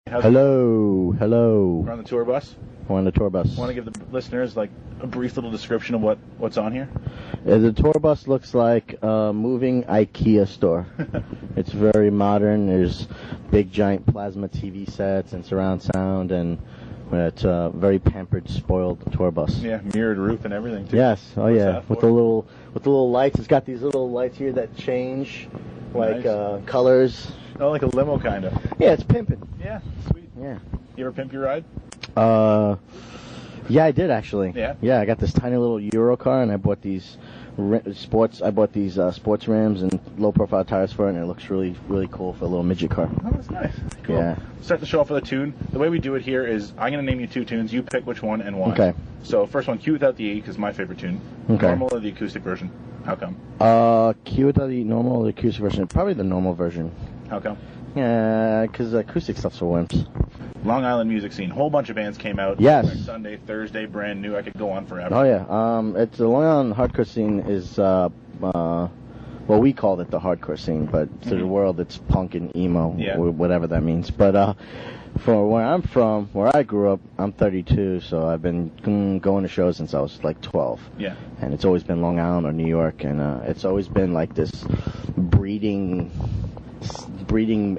Hello, hello. We're on the tour bus. We're on the tour bus. Want to give the listeners like a brief little description of what's on here? The tour bus looks like a moving IKEA store. It's very modern. There's big giant plasma TV sets and surround sound, and it's a very pampered, spoiled tour bus. Yeah, mirrored roof and everything too. Yes, oh What's yeah, that with for? the little lights. It's got these little lights here that change, like Nice. Colors. Oh, like a limo kind of. Yeah, it's pimping. Yeah, sweet. Yeah. You ever pimp your ride? Yeah, I did actually. Yeah? Yeah, I got this tiny little Euro car, and I bought these sports rims and low-profile tires for it, and it looks really, really cool for a little midget car. Oh, that's nice. Cool. Yeah. Start the show off with a tune. The way we do it here is I'm going to name you two tunes. You pick which one and why. Okay. So first one, Cue Without the E, because my favorite tune. Okay. Normal or the acoustic version? How come? Cue without the normal or the acoustic version? Probably the normal version. How come? Yeah, because acoustic stuff's for wimps. Long Island music scene. Whole bunch of bands came out. Yes. Like Sunday, Thursday, brand new. I could go on forever. Oh yeah. It's the Long Island hardcore scene is well, we called it the hardcore scene, but to the world it's punk and emo, Yeah. whatever that means. But for where I'm from, where I grew up, I'm 32, so I've been going to shows since I was like 12. Yeah. And it's always been Long Island or New York, and it's always been like this breeding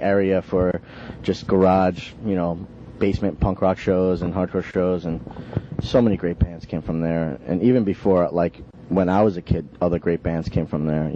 area for just garage, basement punk rock shows and hardcore shows, and so many great bands came from there. And even before, like when I was a kid, other great bands came from there.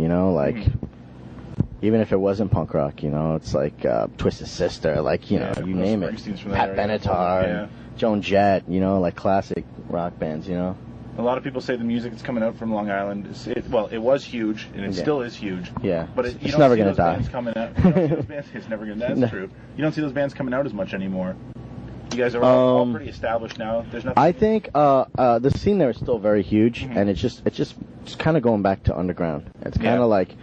Even if it wasn't punk rock, it's like Twisted Sister, like you name it, Springsteen's from that Pat area. Benatar, Yeah. and Joan Jett, like classic rock bands, A lot of people say the music that's coming out from Long Island it was huge, and it still is huge. Yeah. But you It's don't never see gonna those die. bands coming out. You don't see those bands, it's never gonna. That's No. true. You don't see those bands coming out as much anymore. You guys are all pretty established now. There's nothing. I think the scene there is still very huge, and it's just kind of going back to underground. It's kind of like,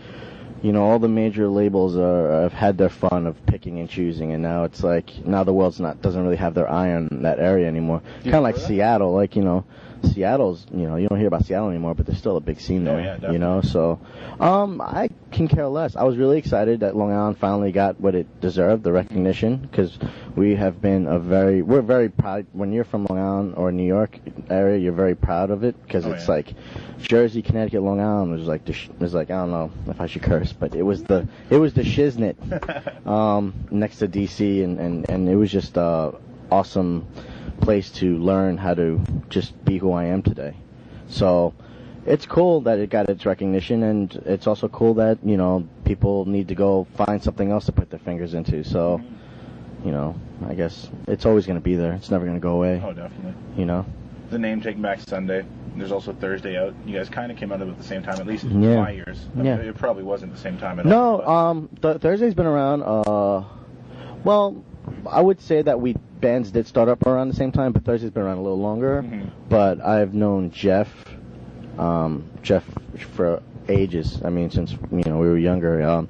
all the major labels have had their fun of picking and choosing, and now it's like the world's doesn't really have their eye on that area anymore. Kind of like Seattle, like Seattle's, you don't hear about Seattle anymore, but there's still a big scene there, yeah, definitely. So, I can care less. I was really excited that Long Island finally got what it deserved, the recognition, because we're very proud. When you're from Long Island or New York area, you're very proud of it, because it's like Jersey, Connecticut, Long Island was like I don't know if I should curse, but it was the shiznit, next to DC, and it was just awesome place to learn how to just be who I am today. So it's cool that it got its recognition, and it's also cool that people need to go find something else to put their fingers into. So I guess it's always going to be there. It's never going to go away. Oh, definitely. The name Taking Back Sunday. There's also Thursday out. You guys kind of came out of it at the same time, at least in Yeah. my years. Yeah. It probably wasn't the same time at all. No, Thursday's been around. Well, I would say that bands did start up around the same time, but Thursday's been around a little longer. But I've known Jeff for ages. I mean, since we were younger.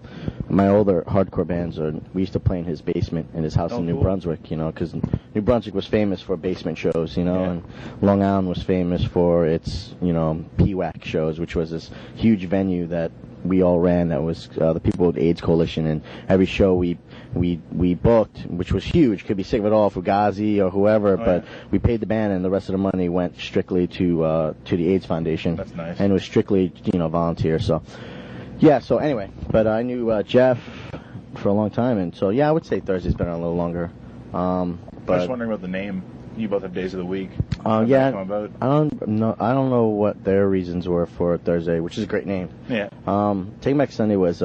My older hardcore bands we used to play in his basement in his house in New Cool. Brunswick. Because New Brunswick was famous for basement shows. And Long Island was famous for its PWAC shows, which was this huge venue that we all ran. That was the People with AIDS Coalition, and every show we booked, which was huge, could be Sick of It All, Fugazi or whoever, but we paid the band, and the rest of the money went strictly to the AIDS Foundation. That's nice. And it was strictly volunteer. So so anyway, but I knew Jeff for a long time, and so I would say Thursday's been around a little longer. But I'm just wondering about the name. You both have days of the week. I Come about? don't know what their reasons were for Thursday, which is a great name. Yeah. Taking Back Sunday was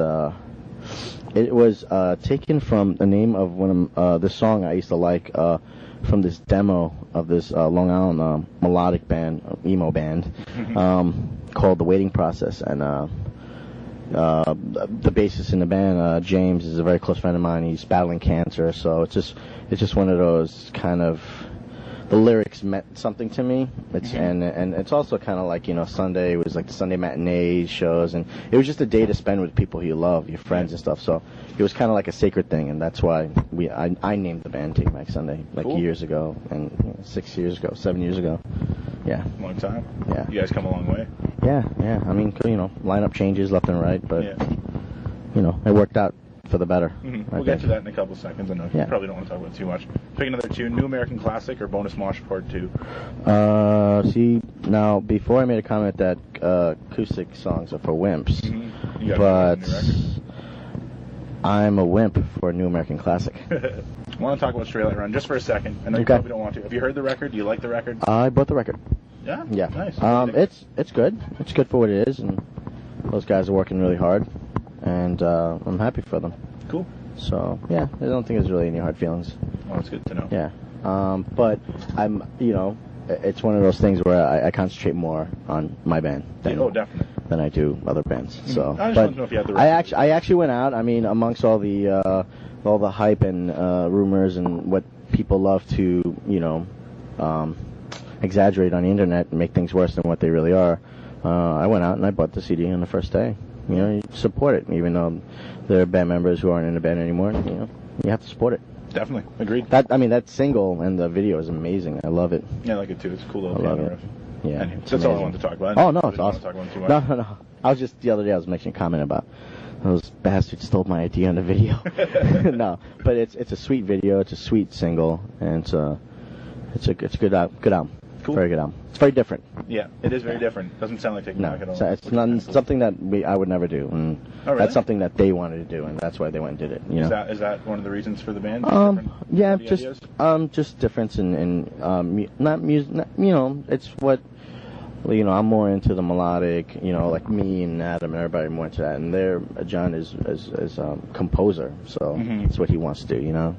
taken from the name of one of this song I used to like from this demo of this Long Island melodic band, emo band, called The Waiting Process, and the bassist in the band, James, is a very close friend of mine. He's battling cancer, so it's just one of those kind of. The lyrics meant something to me. And it's also kind of like Sunday was like the Sunday matinee shows, and it was just a day to spend with people you love, your friends and stuff. So it was kind of like a sacred thing, and that's why I named the band Take Back Sunday years ago, and 6 years ago, 7 years ago. Yeah. Long time. Yeah. You guys come a long way. Yeah. I mean, lineup changes left and right, but Yeah. it worked out. for the better. Mm-hmm. We'll get to that in a couple seconds. I know you probably don't want to talk about it too much. Pick another tune, New American Classic or Bonus Mosh Part 2? See, now, before I made a comment that acoustic songs are for wimps, but I'm a wimp for New American Classic. I want to talk about Straight Light Run just for a second. I know you probably don't want to. Have you heard the record? Do you like the record? I bought the record. Yeah? Yeah. Nice. It's good. It's good for what it is, and those guys are working really hard, and I'm happy for them. Cool. So, yeah, I don't think there's really any hard feelings. Oh, that's good to know. Yeah. But I'm, it's one of those things where I concentrate more on my band than I do other bands. So, I just want to know if you had the I actually went out. I mean, amongst all the hype and rumors and what people love to, exaggerate on the internet and make things worse than what they really are. I went out and I bought the CD on the first day. You support it, even though there are band members who aren't in the band anymore. You have to support it. Definitely. Agreed. That single and the video is amazing. I love it. Yeah, I like it too. It's a cool little piano riff. Yeah. Anyway, that's all I wanted to talk about. Oh, no, it's awesome. No. I was just, the other day I was making a comment about those bastards stole my idea on the video. No, but it's a sweet video. It's a sweet single, and it's a good album. Cool. Very good album. It's very different. Yeah, it is very different. Doesn't sound like Taking Back at all. It's not something that I would never do, and really? That's something that they wanted to do, and that's why they went and did it. Is that one of the reasons for the band? Yeah, just difference in not music. It's what. I'm more into the melodic. Like me and Adam and everybody more into that, and John is composer, so that's what he wants to do.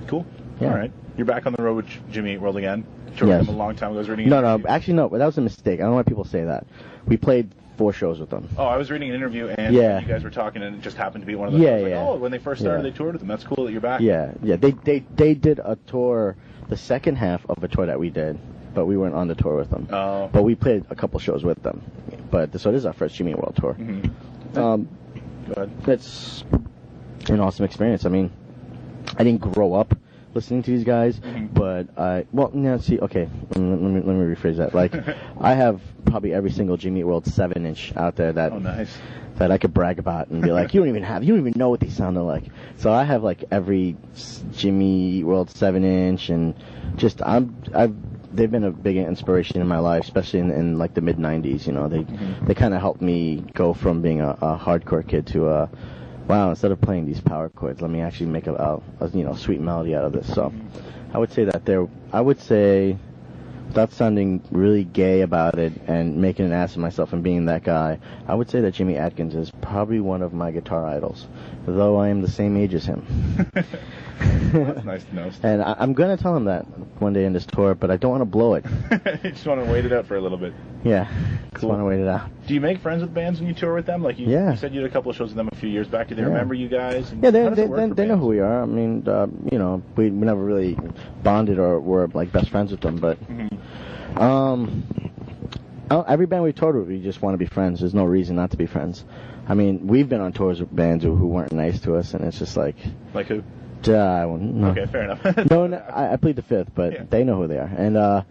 Cool. Yeah. All right. You're back on the road with Jimmy Eat World again. Toured with him a long time ago. I was reading actually no, but that was a mistake. I don't know why people say that. We played 4 shows with them. Oh, I was reading an interview and you guys were talking and it just happened to be one of those. Oh, when they first started, they toured with them. That's cool that you're back. Yeah. They did a tour, the second half of a tour that we did, but we weren't on the tour with them. Oh. But we played a couple shows with them. So this is our first Jimmy Eat World tour. Mm-hmm. Go ahead. It's an awesome experience. I mean, I didn't grow up listening to these guys, but let me rephrase that. Like, I have probably every single Jimmy Eat World 7-inch out there that I could brag about and be like, you don't even know what they sounded like. So I have like every Jimmy Eat World 7-inch, and just they've been a big inspiration in my life, especially in like the mid '90s. They kind of helped me go from being a hardcore kid to wow, instead of playing these power chords, let me actually make a sweet melody out of this. So I would say that without sounding really gay about it and making an ass of myself and being that guy, I would say that Jimmy Atkins is probably one of my guitar idols, though I am the same age as him. That's nice to know. And I'm going to tell him that one day in this tour, but I don't want to blow it. You just want to wait it out for a little bit. Yeah, just want to wait it out. Do you make friends with bands when you tour with them? Like you said you did a couple of shows with them a few years back. Do they remember you guys? Yeah, they know who we are. I mean, we never really bonded or were like best friends with them, but every band we toured with, we just want to be friends. There's no reason not to be friends. I mean, we've been on tours with bands who weren't nice to us, and it's just like... Like who? No. Okay, fair enough. No, I plead the fifth, but they know who they are.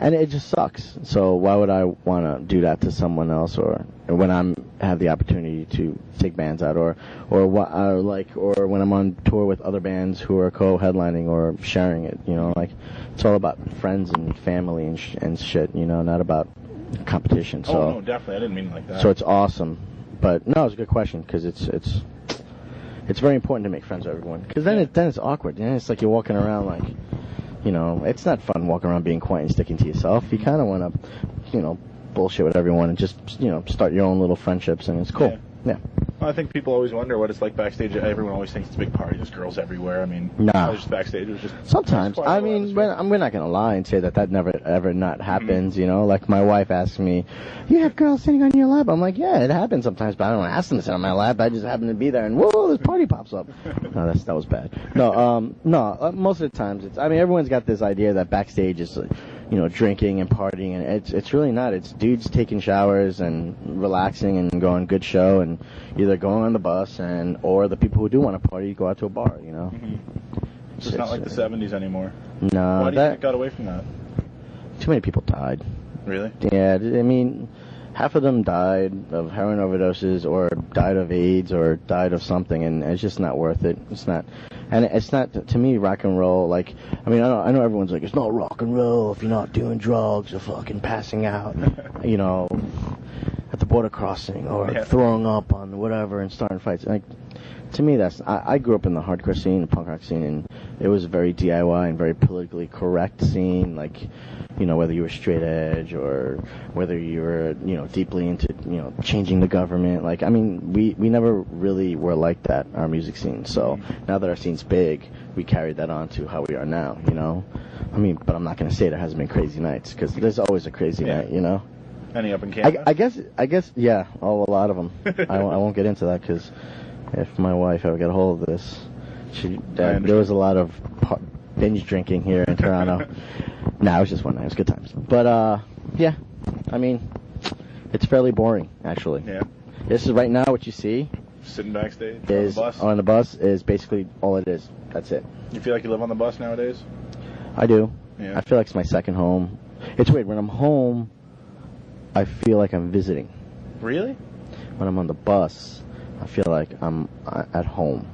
And it just sucks. So why would I want to do that to someone else, or when I have the opportunity to take bands out, or when I'm on tour with other bands who are co-headlining or sharing it, like it's all about friends and family and shit, not about competition. So, oh no, definitely, I didn't mean it like that. So it's awesome, but no, it's a good question because it's very important to make friends with everyone, because then it's awkward. It's like you're walking around like, it's not fun walking around being quiet and sticking to yourself. You kind of want to, bullshit with everyone and just, start your own little friendships, and it's cool. Yeah. Well, I think people always wonder what it's like backstage. Everyone always thinks it's a big party. There's girls everywhere. I mean, I was just backstage. It was just sometimes. I mean, we're not gonna lie and say that never ever not happens. Like my wife asks me, "You have girls sitting on your lap?" I'm like, "Yeah, it happens sometimes, but I don't ask them to sit on my lap. I just happen to be there, and whoa, this party pops up." No, that was bad. No, most of the times everyone's got this idea that backstage is, drinking and partying, and it's really not. It's dudes taking showers and relaxing and going good show, and either going on the bus or the people who do want to party go out to a bar. It's not like the 70s anymore. No. Why do you think it got away from that? Too many people died. Really? Yeah, I mean, half of them died of heroin overdoses or died of AIDS or died of something, and it's just not worth it. It's not, and it's not, to me, rock and roll, like, I mean, I know everyone's like, it's not rock and roll if you're not doing drugs or fucking passing out, you know, at the border crossing or throwing up on whatever and starting fights. Like, to me, I grew up in the hardcore scene, the punk rock scene, and it was a very DIY and very politically correct scene, like, you know, whether you were straight edge or whether you were, you know, deeply into, you know, changing the government. Like, I mean, we never really were like that, our music scene. So now that our scene's big, we carried that on to how we are now, you know. I mean, but I'm not going to say there hasn't been crazy nights, because there's always a crazy night, you know. Any up in Canada? I guess, yeah, a lot of them. I won't get into that, because if my wife ever got a hold of this, there was a lot of binge drinking here in Toronto. Nah, it was just one night. It was good times. But, yeah, I mean, it's fairly boring, actually. Yeah. This is right now what you see. Sitting backstage on the bus is basically all it is. That's it. You feel like you live on the bus nowadays? I do. Yeah. I feel like it's my second home. It's weird. When I'm home, I feel like I'm visiting. Really? When I'm on the bus, I feel like I'm at home.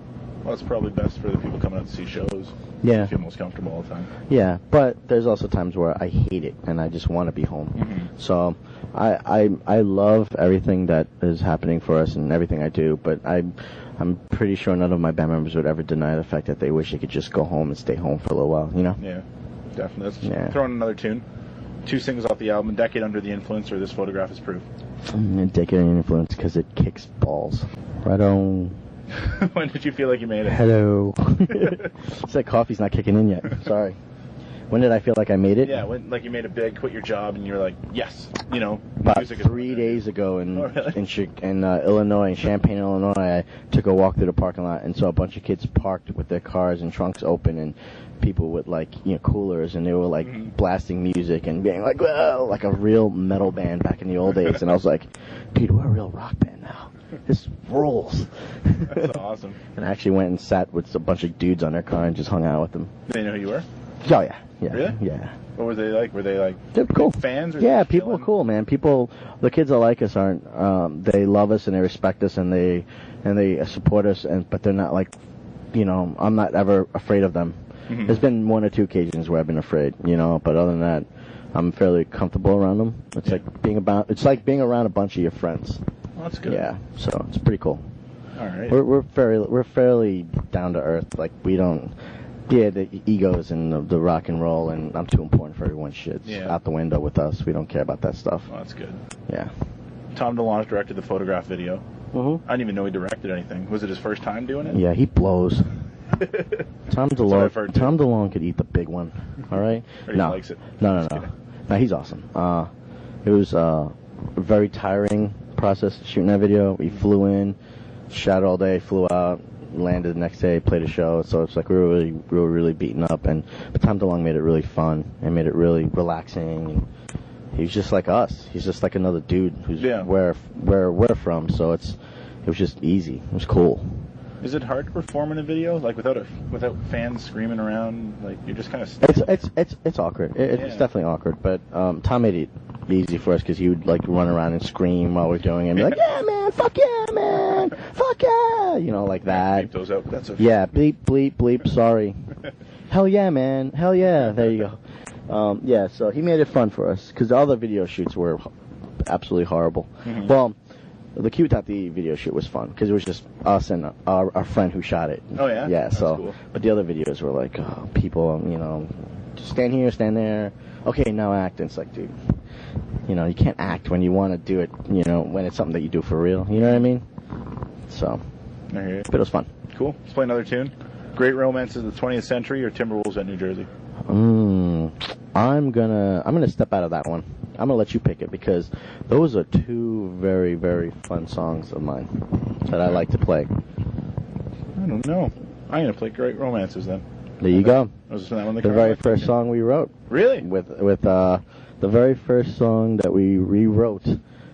Well, it's probably best for the people coming out to see shows. Yeah. You feel most comfortable all the time. Yeah, but there's also times where I hate it and I just want to be home. Mm-hmm. So I love everything that is happening for us and everything I do, but I'm pretty sure none of my band members would ever deny the fact that they wish they could just go home and stay home for a little while, you know? Yeah, definitely. Let's throw in another tune. 2 singles off the album, Decade Under the Influence or This Photograph is Proof. Decade Under the Influence because it kicks balls. Right on. When did you feel like you made it? Hello. It's like coffee's not kicking in yet. Sorry. When did I feel like I made it? Yeah, when like you made it big, quit your job, and you're like, yes, you know. About 3 days ago in Illinois, in Champaign, Illinois, I took a walk through the parking lot and saw a bunch of kids parked with their cars and trunks open, and people with like, you know, coolers, and they were like blasting music and being like, whoa, like a real metal band back in the old days. And I was like, dude, we're a real rock band now. This rules. That's awesome. And I actually went and sat with a bunch of dudes on their car and just hung out with them. Did they know who you were? Oh, yeah. Really? Yeah. What were they like? Were they like they're cool fans? Or yeah, people are cool, man. The kids that like us aren't. They love us and they respect us and they support us. But they're not like, you know, I'm not ever afraid of them. Mm-hmm. There's been 1 or 2 occasions where I've been afraid, you know. But other than that, I'm fairly comfortable around them. It's like being around a bunch of your friends. Well, that's good. Yeah, so it's pretty cool. All right. We're fairly down to earth. Like we don't. Yeah, the egos and the rock and roll and I'm too important for everyone's shit's out the window with us. We don't care about that stuff. Well, that's good. Yeah. Tom DeLonge directed the Photograph video. Mm-hmm. I didn't even know he directed anything. Was it his first time doing it? Yeah, he blows. Tom DeLonge could eat the big one. All right? Or he likes it. No, he's awesome. It was a very tiring process shooting that video. We flew in, shot all day, flew out, landed the next day, played a show. So it's like we were really beaten up. But Tom DeLonge made it really fun and made it really relaxing. And he was just like us. He's just like another dude who's where we're from. So it was just easy. It was cool. Is it hard to perform in a video, like without fans screaming around? Like you're just kind of stuck? It's awkward. It's definitely awkward. But Tom made it easy for us because he would like run around and scream while we're doing it and be like, yeah, man, fuck yeah, man, fuck yeah, you know, like that. Bleep those out. That's okay. Yeah, bleep, bleep, bleep. Sorry. Hell yeah, man. Hell yeah. There you go. Yeah, so he made it fun for us because the other video shoots were absolutely horrible. Mm-hmm. Well, the Cute Out the video shoot was fun because it was just us and our friend who shot it. Oh yeah. Yeah. That's so, cool. But the other videos were like people, you know, just stand here, stand there. Okay, now act. And it's like, dude, you know, you can't act when you want to do it. You know, when it's something that you do for real. You know what I mean? So, I hear you. But it was fun. Cool. Let's play another tune. Great Romances of the 20th Century or Timberwolves at New Jersey? I'm gonna step out of that one. I'm gonna let you pick it because those are 2 very, very fun songs of mine that I like to play. I don't know. I'm gonna play Great Romances then. There you go. Was that one the very first song we wrote. Really? With the very first song that we rewrote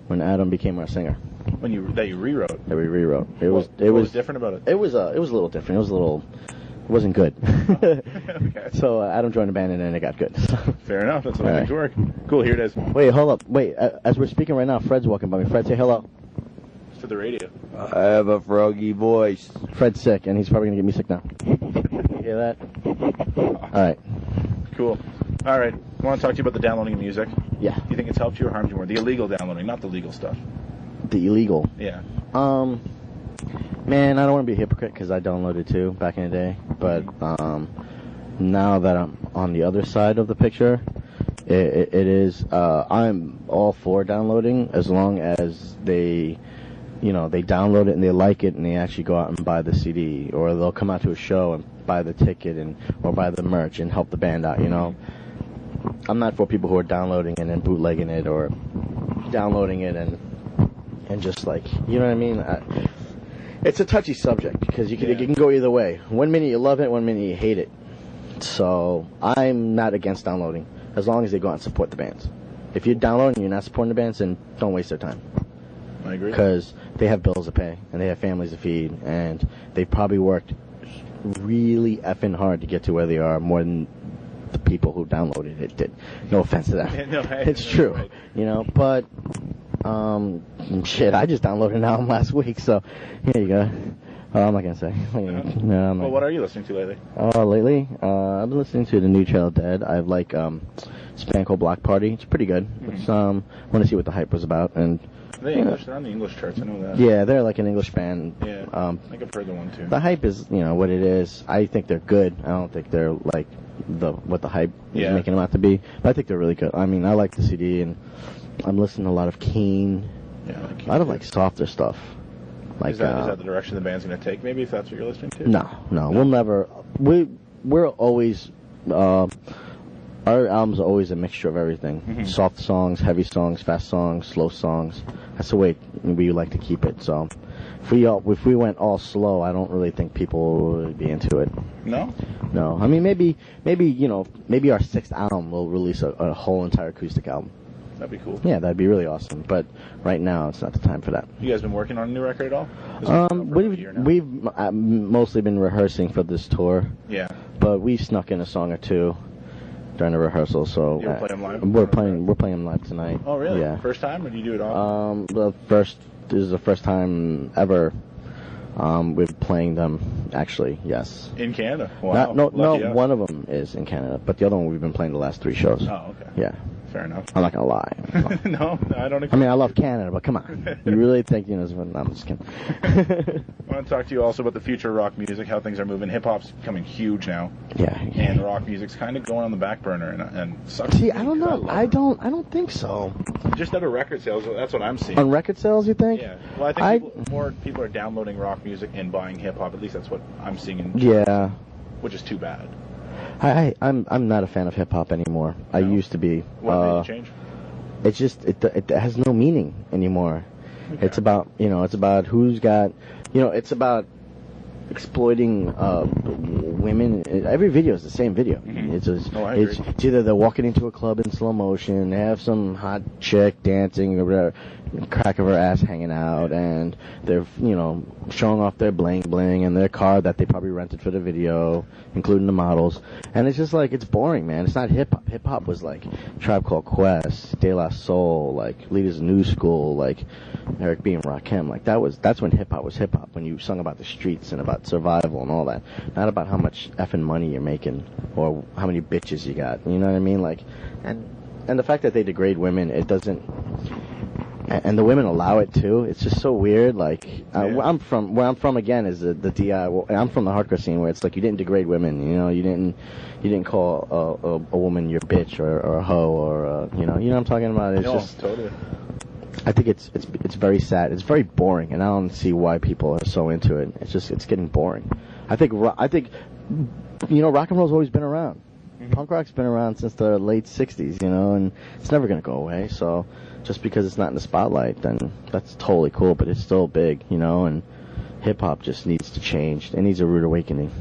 when Adam became our singer. That you rewrote. That we rewrote. It was different about it. It was a little different. It was a little wasn't good. Okay. So Adam joined the band, and then it got good. Fair enough. That's what makes it work. Cool. Here it is. Wait, hold up. Wait, as we're speaking right now, Fred's walking by me. Fred, say hello. To the radio. I have a froggy voice. Fred's sick, and he's probably going to get me sick now. You hear that? All right. Cool. All right. I want to talk to you about the downloading of music. Yeah. Do you think it's helped you or harmed you more? The illegal downloading, not the legal stuff. The illegal. Yeah. Man, I don't want to be a hypocrite because I downloaded too back in the day. But now that I'm on the other side of the picture, it is. I'm all for downloading as long as they download it and they like it and they actually go out and buy the CD, or they'll come out to a show and buy the ticket or buy the merch and help the band out. I'm not for people who are downloading and then bootlegging it or downloading it and just like, you know what I mean? It's a touchy subject because it can go either way. One minute you love it, one minute you hate it. So I'm not against downloading as long as they go out and support the bands. If you're downloading and you're not supporting the bands, then don't waste their time. I agree. Because they have bills to pay and they have families to feed and they probably worked really effing hard to get to where they are, more than the people who downloaded it did. No offense to them. It's true. Right. But shit, I just downloaded an album last week, so here you go. I'm not gonna say. No, well, what are you listening to lately? Lately, I've been listening to the new Trail of Dead. I like Spanko Block Party. It's pretty good. It's want to see what the hype was about, and they're English. They're on the English charts. I know that. Yeah, they're like an English band. Yeah, I think I've heard the one too. The hype is, what it is. I think they're good. I don't think they're like what the hype is making them out to be. But I think they're really good. I mean, I like the CD, and I'm listening to a lot of Keen. Yeah, a lot of like softer stuff. Like, is that the direction the band's going to take? Maybe if that's what you're listening to. No. We'll never. We're always. Our albums are always a mixture of everything. Mm-hmm. Soft songs, heavy songs, fast songs, slow songs. That's the way we like to keep it. So if we went all slow, I don't really think people would be into it. No? No. I mean, maybe our 6th album will release a whole entire acoustic album. That'd be cool. Yeah, that'd be really awesome. But right now, it's not the time for that. You guys been working on a new record at all? We've mostly been rehearsing for this tour. Yeah. But we snuck in a song or two during the rehearsal. So you play them live? We're playing them live tonight. Oh, really? Yeah. First time, or do you do it all? This is the first time ever. We're playing them, actually, yes. In Canada? Wow. No, one of them is in Canada, but the other one we've been playing the last 3 shows. Oh, okay. Yeah. Fair enough. I'm not going to lie. No, I don't agree. I mean, I love Canada, but come on. You really think, no, I'm just kidding. I want to talk to you also about the future of rock music, how things are moving. Hip-hop's becoming huge now. Yeah. And rock music's kind of going on the back burner and sucks. See, I don't know. I don't think so. Just out of record sales, that's what I'm seeing. On record sales, you think? Yeah. Well, I think more people are downloading rock music and buying hip-hop. At least that's what I'm seeing in charts, yeah. Which is too bad. I'm not a fan of hip-hop anymore. No? I used to be. What made you change? It's just it has no meaning anymore. Okay. It's about who's got, it's about exploiting women. Every video is the same video. Mm-hmm. It's either they're walking into a club in slow motion, they have some hot chick dancing or whatever, crack of her ass hanging out, and they're showing off their bling bling and their car that they probably rented for the video, including the models. And it's just like, it's boring, man. It's not hip hop. Hip hop was like Tribe Called Quest, De La Soul, like Leaders of New School, like Eric B and Rakim. Like that's when hip hop was hip hop, when you sung about the streets and about survival and all that, not about how much effing money you're making or how many bitches you got. You know what I mean? Like, and the fact that they degrade women, it doesn't. And the women allow it too. It's just so weird. Like, where I'm from again is the DI. I'm from the hardcore scene where it's like you didn't degrade women. You didn't call a woman your bitch or a hoe or you know what I'm talking about. It's just totally. I think it's very sad. It's very boring, and I don't see why people are so into it. It's getting boring. I think rock and roll's always been around. Mm-hmm. Punk rock's been around since the late '60s, and it's never gonna go away. So just because it's not in the spotlight, then that's totally cool. But it's still big, and hip hop just needs to change. It needs a rude awakening.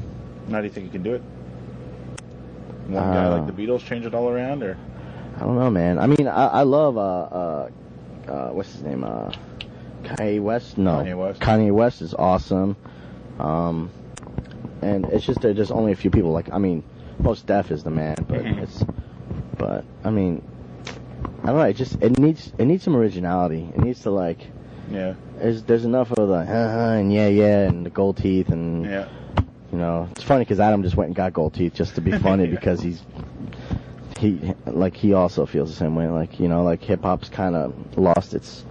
How do you think you can do it? One guy like the Beatles change it all around, or? I don't know, man. I mean, I love what's his name? Kanye West? No. Kanye West. Kanye West is awesome. and it's just there's just only a few people. Like, I mean, Most Def is the man, but I mean, I don't know. It needs some originality. It needs to like. Yeah. There's enough of the and yeah and the gold teeth and you know, it's funny because Adam just went and got gold teeth just to be funny because he also feels the same way. Like, you know, like hip hop's kind of lost its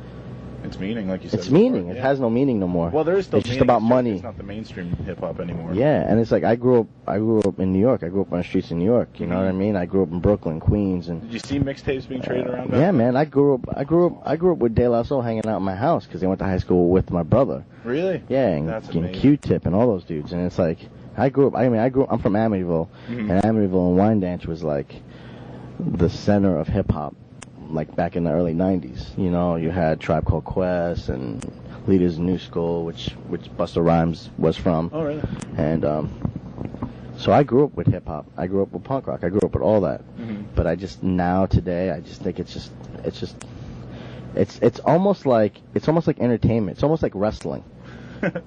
meaning, like you said. Its meaning. Before. It has no meaning no more. Well, there is still. It's just about money. It's not the mainstream hip hop anymore. Yeah, and it's like I grew up in New York. I grew up on the streets in New York. You know what I mean? I grew up in Brooklyn, Queens, and. Did you see mixtapes being traded around? Yeah, man. I grew up with De La Soul hanging out in my house because they went to high school with my brother. Really? Yeah, and Q-Tip and all those dudes, and it's like I'm from Amityville, and Amityville and Wyandanch was like the center of hip hop. Like back in the early 90s, you know, you had Tribe Called Quest and Leaders of New School, which Busta Rhymes was from. Oh, really? And so I grew up with hip hop. I grew up with punk rock. I grew up with all that. But I just today, I just think it's almost like entertainment. It's almost like wrestling.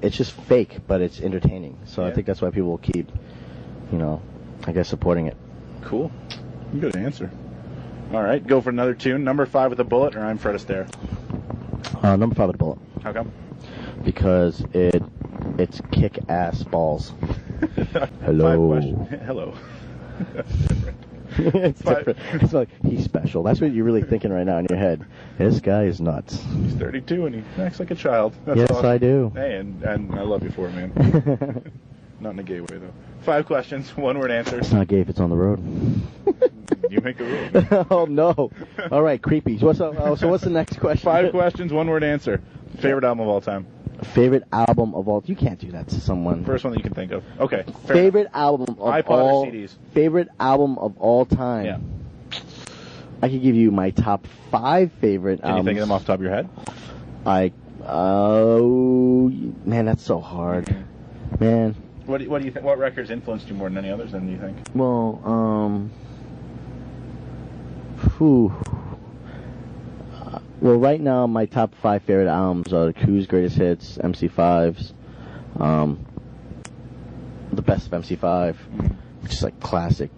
It's just fake, but it's entertaining. So I think that's why people will keep, you know, I guess supporting it. Cool. Good answer. All right, go for another tune. Number 5 with a bullet, or I'm Fred Astaire? Number 5 with a bullet. How come? Because it's kick-ass balls. Hello. Hello. That's different. It's different. It's like, he's special. That's what you're really thinking right now in your head. This guy is nuts. He's 32 and he acts like a child. That's yes, awesome. I do. Hey, and I love you for it, man. Not in a gay way, though. 5 questions, 1-word answers. It's not gay if it's on the road. You make the rules. Oh, no. All right, creepy. What's up? So what's the next question? 5 questions, 1-word answer. Favorite album of all time? Favorite album of all... You can't do that to someone. First one that you can think of. Okay. Favorite album of iPod all... or CDs? Favorite album of all time. Yeah. I could give you my top 5 favorite albums. Can you think of them off the top of your head? Man, that's so hard. Man. What do you think? What records influenced you more than any others? Then do you think? Well, well, right now my top 5 favorite albums are the Q's Greatest Hits, MC5's, the best of MC5, which is like classic.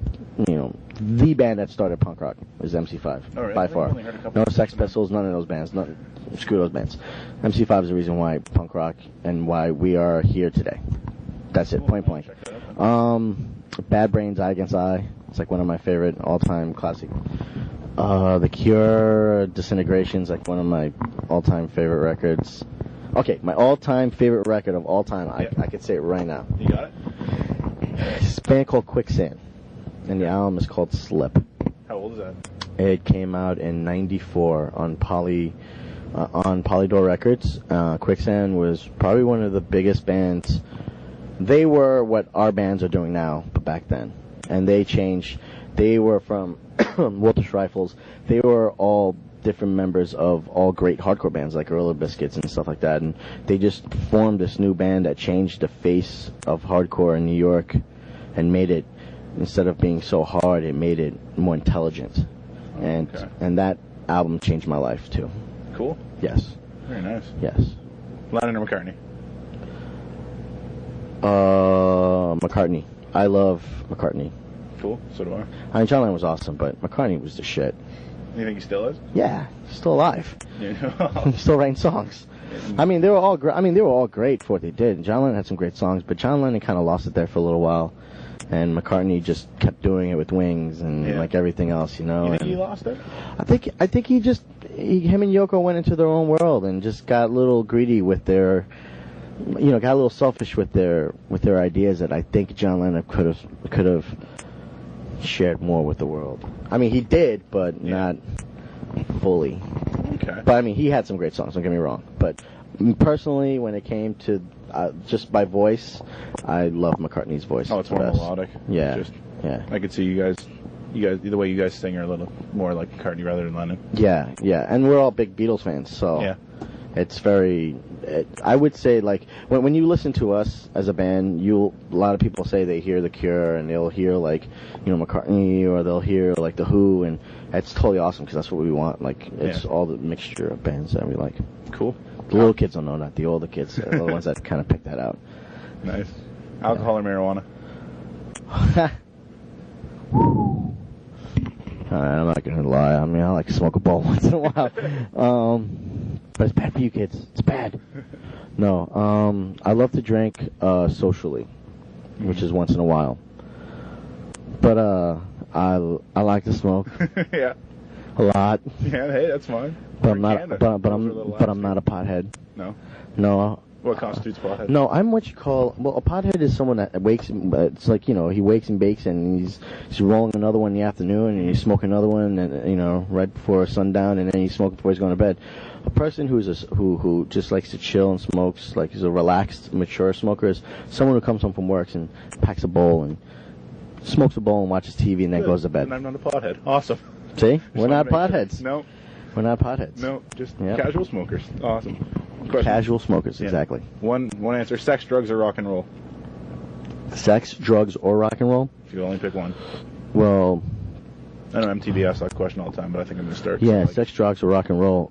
You know, the band that started punk rock is MC5 by far. No Sex Pistols, none of those bands. Screw those bands. MC5 is the reason why punk rock and why we are here today. That's it, point blank. Bad Brains, Eye Against Eye. It's like one of my favorite all-time classic. The Cure, Disintegration's like one of my all-time favorite records. Okay, my all-time favorite record of all time. I could say it right now. You got it? It's a band called Quicksand, and the album is called Slip. How old is that? It came out in '94 on Polydor Records. Quicksand was probably one of the biggest bands. They were what our bands are doing now, but back then. And they changed. They were from Walter Rifles. They were all different members of all great hardcore bands like Gorilla Biscuits and stuff like that. And they just formed this new band that changed the face of hardcore in New York and made it, instead of being so hard, it made it more intelligent. And that album changed my life, too. Cool. Yes. Very nice. Yes. Lennon or McCartney? McCartney. I love McCartney. Cool. So do I. I mean, John Lennon was awesome, but McCartney was the shit. You think he still is? Yeah, he's still alive. Yeah. He's still writing songs. I mean, they were all great. They were all great for what they did. John Lennon had some great songs, but John Lennon kind of lost it there for a little while, and McCartney just kept doing it with Wings and like everything else, you know. You think he lost it? I think him and Yoko went into their own world and just got a little greedy with their. You know, got a little selfish with their ideas that I think John Lennon could have shared more with the world. I mean, he did, but not fully. Okay. But I mean, he had some great songs. Don't get me wrong. But personally, when it came to just by voice, I love McCartney's voice. Oh, it's more melodic. Yeah. Yeah. I could see you guys, the way you guys sing are a little more like McCartney rather than Lennon. Yeah, yeah, and we're all big Beatles fans, so yeah. It's very. I would say, like, when you listen to us as a band, a lot of people say they hear The Cure and they'll hear, like, you know, McCartney, or they'll hear, like, The Who, and that's totally awesome because that's what we want. Like, it's all the mixture of bands that we like. Cool. The little kids don't know that. The older kids are the ones that kind of pick that out. Nice. Alcohol or marijuana? I'm not gonna lie. I mean, I like to smoke a bowl once in a while. But it's bad for you kids. It's bad. No. I love to drink socially, which is once in a while. But I like to smoke. Yeah. A lot. Yeah. Hey, that's fine. But I'm not. But I'm not a pothead. No. No. What constitutes pothead? No, I'm what you call. Well, a pothead is someone that wakes. It's like, you know, he wakes and bakes, and he's rolling another one in the afternoon, and he's smoking another one, and, you know, right before sundown, and then he's smoking before he's going to bed. A person who just likes to chill and smokes, like, is a relaxed, mature smoker, is someone who comes home from work and packs a bowl and smokes a bowl and watches TV and then goes to bed. And I'm not a pothead. Awesome. See, we're not potheads. No. We're not potheads. No, just casual smokers. Awesome. Question. Casual smokers, exactly. One answer: sex, drugs, or rock and roll? Sex, drugs, or rock and roll? If you only pick one. Well, I know MTV asks that question all the time, but I think I'm going to start. Yeah, sex, drugs, or rock and roll.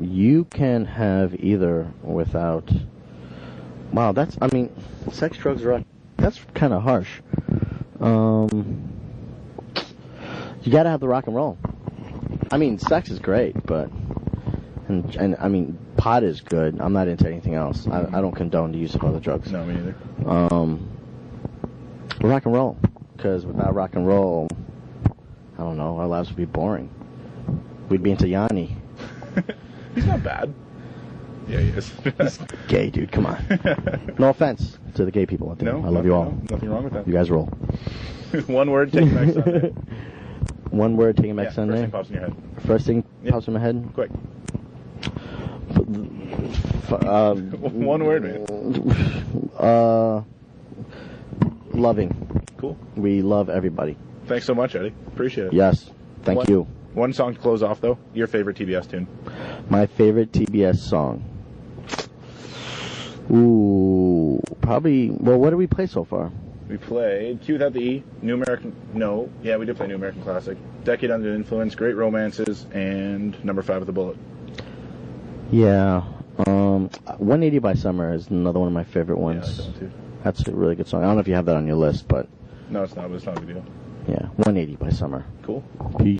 You can have either without. Wow, that's. I mean, sex, drugs, rock. That's kind of harsh. You got to have the rock and roll. I mean, sex is great, but and I mean, pot is good. I'm not into anything else. I don't condone the use of other drugs. No, me neither. Rock and roll, because without rock and roll, I don't know, our lives would be boring. We'd be into Yanni. He's not bad. Yeah, he is. He's gay, dude. Come on. No offense to the gay people out there. No, I love you all. No, nothing wrong with that. You guys roll. One word, Taking Back Sunday. One word, Taking Back Sunday. First thing pops in your head. First thing pops in my head? Quick. One word, man. Loving. Cool. We love everybody. Thanks so much, Eddie. Appreciate it. Yes. Thank you. One song to close off, though. Your favorite TBS tune? My favorite TBS song. Ooh, probably. Well, what did we play so far? We played Q Without the E, New American. No, yeah, we did play New American Classic, Decade Under Influence, Great Romances, and Number 5 with a Bullet. Yeah. 180 by Summer is another one of my favorite ones. Yeah, I like that too. That's a really good song. I don't know if you have that on your list, but. No, it's not. But it's not a big deal. Yeah, 180 by Summer. Cool. Peace.